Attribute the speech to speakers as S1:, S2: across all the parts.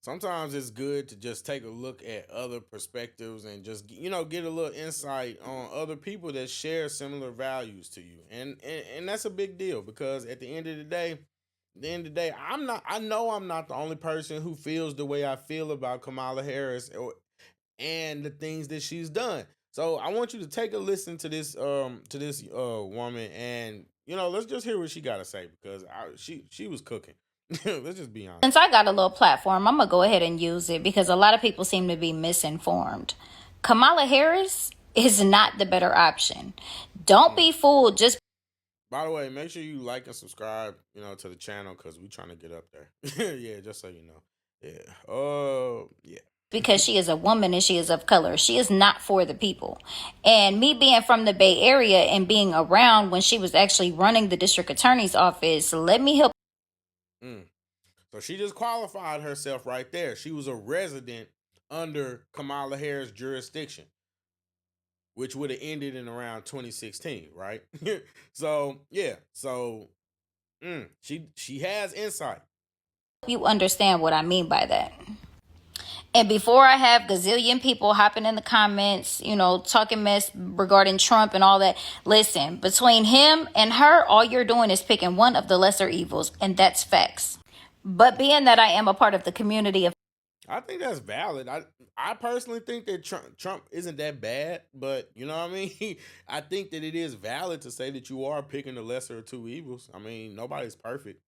S1: sometimes it's good to just take a look at other perspectives and just get a little insight on other people that share similar values to you, and that's a big deal because at the end of the day, I know I'm not the only person who feels the way I feel about Kamala Harris and the things that she's done. So I want you to take a listen to this woman, and let's just hear what she got to say because she was cooking. Let's just be honest.
S2: Since I got a little platform, I'm going to go ahead and use it because a lot of people seem to be misinformed. Kamala Harris is not the better option. Don't be fooled just
S1: By the way, make sure you like and subscribe, to the channel because we trying to get up there. Yeah, just so you know. Yeah. Oh, yeah.
S2: because she is a woman and she is of color. She is not for the people. And me being from the Bay Area and being around when she was actually running the district attorney's office, let me help.
S1: So she just qualified herself right there. She was a resident under Kamala Harris' jurisdiction, which would have ended in around 2016, right? So yeah, she has insight.
S2: You understand what I mean by that. And before I have gazillion people hopping in the comments, talking mess regarding Trump and all that, listen, between him and her, all you're doing is picking one of the lesser evils, and that's facts. But being that I am a part of the community of,
S1: I think that's valid. I personally think that Trump isn't that bad, but you know what I mean? I think that it is valid to say that you are picking the lesser of two evils. I mean, nobody's perfect.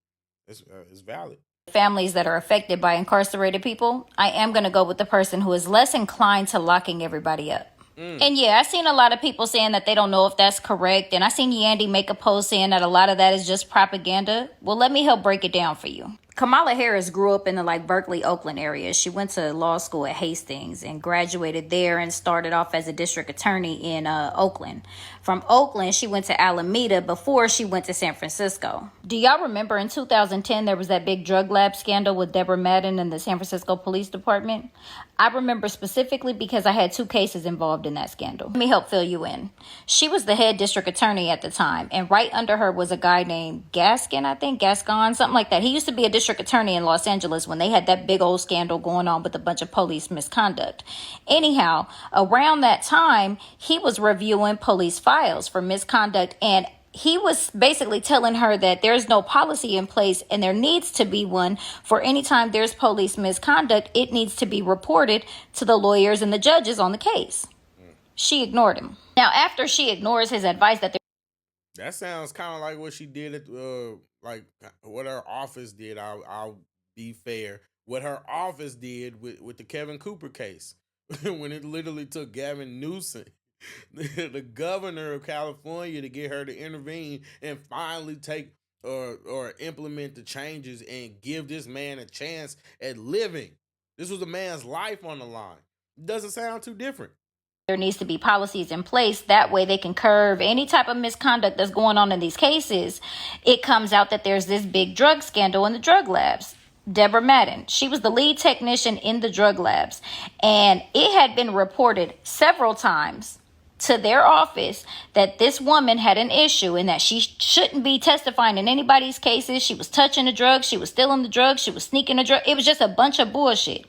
S1: It's valid.
S2: families that are affected by incarcerated people, I am going to go with the person who is less inclined to locking everybody up. And yeah, I've seen a lot of people saying that they don't know if that's correct. And I seen Yandy make a post saying that a lot of that is just propaganda. Well, let me help break it down for you. Kamala Harris grew up in the Berkeley, Oakland area. She went to law school at Hastings and graduated there and started off as a district attorney in Oakland. From Oakland, she went to Alameda before she went to San Francisco. Do y'all remember in 2010 there was that big drug lab scandal with Deborah Madden and the San Francisco Police Department? I remember specifically because I had 2 cases involved in that scandal. Let me help fill you in. She was the head district attorney at the time, and right under her was a guy named Gascon, something like that. He used to be a district attorney in Los Angeles when they had that big old scandal going on with a bunch of police misconduct. Anyhow, around that time, he was reviewing police files for misconduct, and he was basically telling her that there's no policy in place and there needs to be one for any time there's police misconduct. It needs to be reported to the lawyers and the judges on the case. She ignored him. Now, after she ignores his advice
S1: that sounds kind of like what she did at like what her office did. I'll be fair. What her office did with the Kevin Cooper case when it literally took Gavin Newsom, the governor of California, to get her to intervene and finally take or implement the changes and give this man a chance at living. This was a man's life on the line. It doesn't sound too different.
S2: there needs to be policies in place. That way they can curb any type of misconduct that's going on in these cases. It comes out that there's this big drug scandal in the drug labs. Deborah Madden, she was the lead technician in the drug labs, and it had been reported several times to their office that this woman had an issue and that she shouldn't be testifying in anybody's cases. She was touching the drugs, she was stealing the drugs, she was sneaking the drugs. It was just a bunch of bullshit.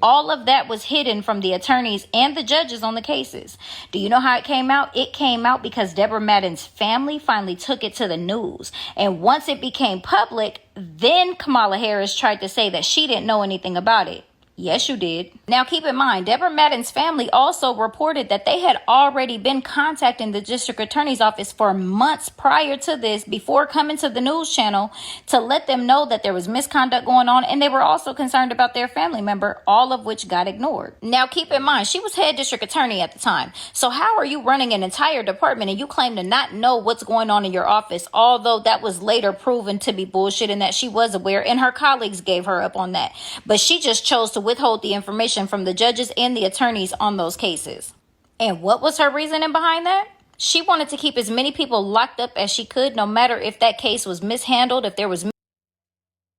S2: All of that was hidden from the attorneys and the judges on the cases. Do you know how it came out? It came out because Deborah Madden's family finally took it to the news. And once it became public, then Kamala Harris tried to say that she didn't know anything about it. Yes, you did. Now, keep in mind, Deborah Madden's family also reported that they had already been contacting the district attorney's office for months prior to this, before coming to the news channel, to let them know that there was misconduct going on, and they were also concerned about their family member, all of which got ignored. Now, keep in mind, she was head district attorney at the time. So how are you running an entire department and you claim to not know what's going on in your office, although that was later proven to be bullshit and that she was aware, and her colleagues gave her up on that. But she just chose to withhold the information from the judges and the attorneys on those cases. And what was her reasoning behind that? She wanted to keep as many people locked up as she could, no matter if that case was mishandled, if there was...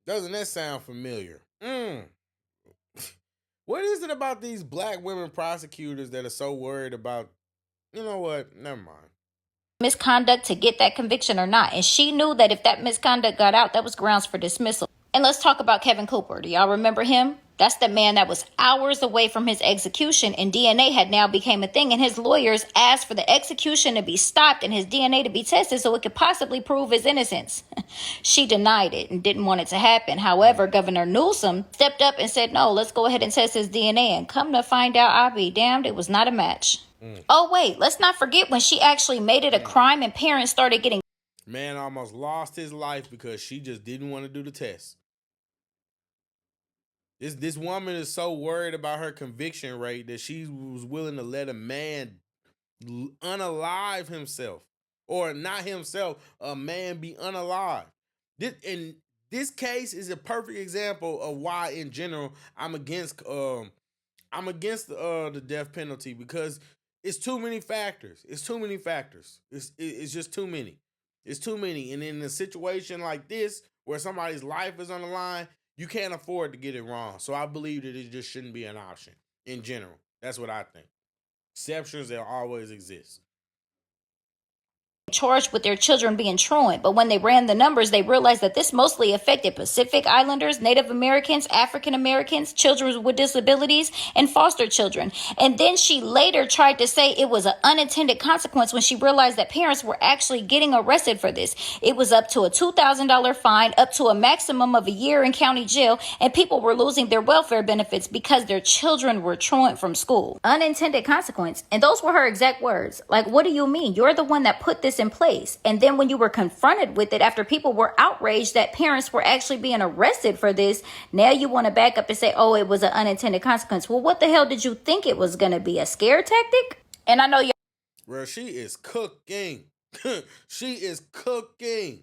S1: Doesn't that sound familiar? What is it about these black women prosecutors that are so worried about, you know what, never mind,
S2: misconduct to get that conviction or not? And she knew that if that misconduct got out, that was grounds for dismissal. And let's talk about Kevin Cooper. Do y'all remember him? That's the man that was hours away from his execution, and DNA had now became a thing, and his lawyers asked for the execution to be stopped and his DNA to be tested so it could possibly prove his innocence. She denied it and didn't want it to happen. However, Governor Newsom stepped up and said, no, let's go ahead and test his DNA. And come to find out, I'll be damned, it was not a match. Oh, wait, let's not forget when she actually made it a crime and parents started getting...
S1: Man almost lost his life because she just didn't want to do the test. This woman is so worried about her conviction rate that she was willing to let a man unalive himself, or not himself, a man be unalive. This case is a perfect example of why, in general, I'm against the death penalty, because it's too many factors. It's just too many. It's too many. And in a situation like this, where somebody's life is on the line, you can't afford to get it wrong. So I believe that it just shouldn't be an option in general. That's what I think. Exceptions, they'll always exist.
S2: Charged with their children being truant, but when they ran the numbers, they realized that this mostly affected Pacific Islanders, Native Americans, African Americans, children with disabilities, and foster children. And then she later tried to say it was an unintended consequence when she realized that parents were actually getting arrested for this. It was up to a $2,000 fine, up to a maximum of a year in county jail, and people were losing their welfare benefits because their children were truant from school. Unintended consequence. And those were her exact words. Like, what do you mean? You're the one that put this in place. And then when you were confronted with it after people were outraged that parents were actually being arrested for this, now you want to back up and say, oh, it was an unintended consequence. Well, what the hell did you think it was going to be? A scare tactic? And I know you...
S1: Well, she is cooking. She is cooking.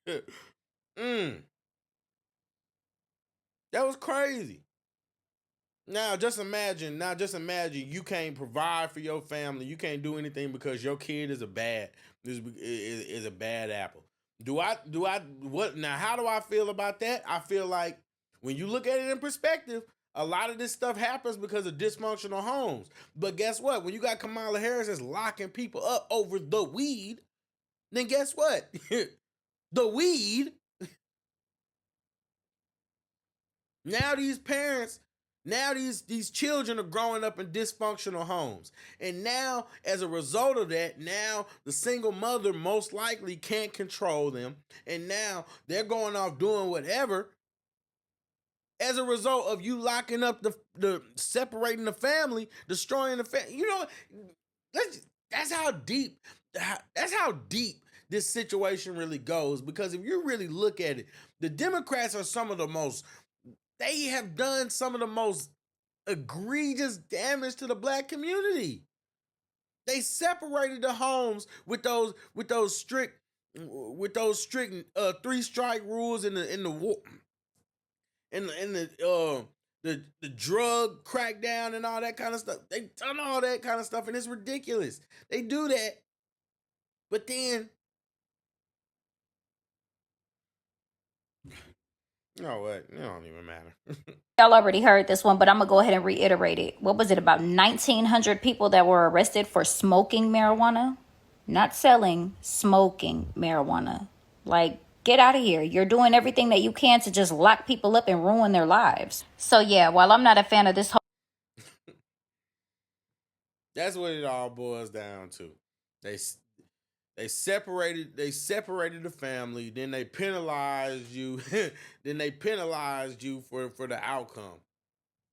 S1: That was crazy. Now just imagine you can't provide for your family. You can't do anything because your kid is a bad apple. How do I feel about that? I feel like when you look at it in perspective, a lot of this stuff happens because of dysfunctional homes. But guess what? When you got Kamala Harris that's locking people up over the weed, then guess what? The weed. Now these parents, these children are growing up in dysfunctional homes. And now, as a result of that, now the single mother most likely can't control them. And now they're going off doing whatever as a result of you locking up the separating the family, destroying the family. You know, that's how deep this situation really goes. Because if you really look at it, the Democrats are they have done some of the most egregious damage to the black community. They separated the homes with those strict 3-strike rules in the drug crackdown and all that kind of stuff. They've done all that kind of stuff, and it's ridiculous. They do that, but then you know what? It don't even matter.
S2: Y'all already heard this one, but I'm going to go ahead and reiterate it. What was it, about 1,900 people that were arrested for smoking marijuana? Not selling, smoking marijuana. Like, get out of here. You're doing everything that you can to just lock people up and ruin their lives. So yeah, while I'm not a fan of this whole...
S1: That's what it all boils down to. They separated the family, then they penalized you, then they penalized you for the outcome.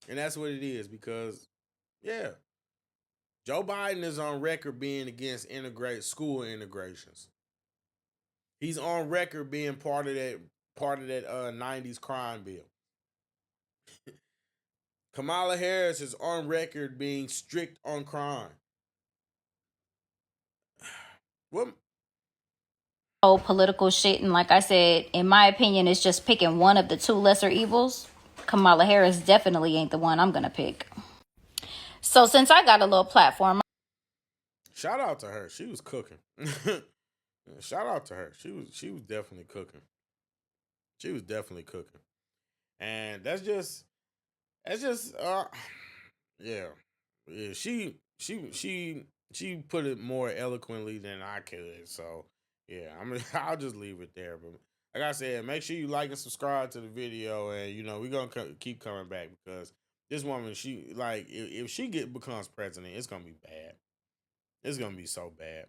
S1: And that's what it is, because yeah. Joe Biden is on record being against school integrations. He's on record being part of that 90s crime bill. Kamala Harris is on record being strict on crime. What?
S2: Political shit, and like I said, in my opinion, it's just picking one of the two lesser evils. Kamala Harris definitely ain't the one I'm gonna pick. So since I got a little platform,
S1: shout out to her. She was cooking. Shout out to her. She was definitely cooking. She was definitely cooking. And that's just yeah. She put it more eloquently than I could. So yeah, I'll just leave it there. But like I said, make sure you like and subscribe to the video, and you know we're gonna keep coming back because this woman, she like if she becomes president, it's gonna be bad. It's gonna be so bad.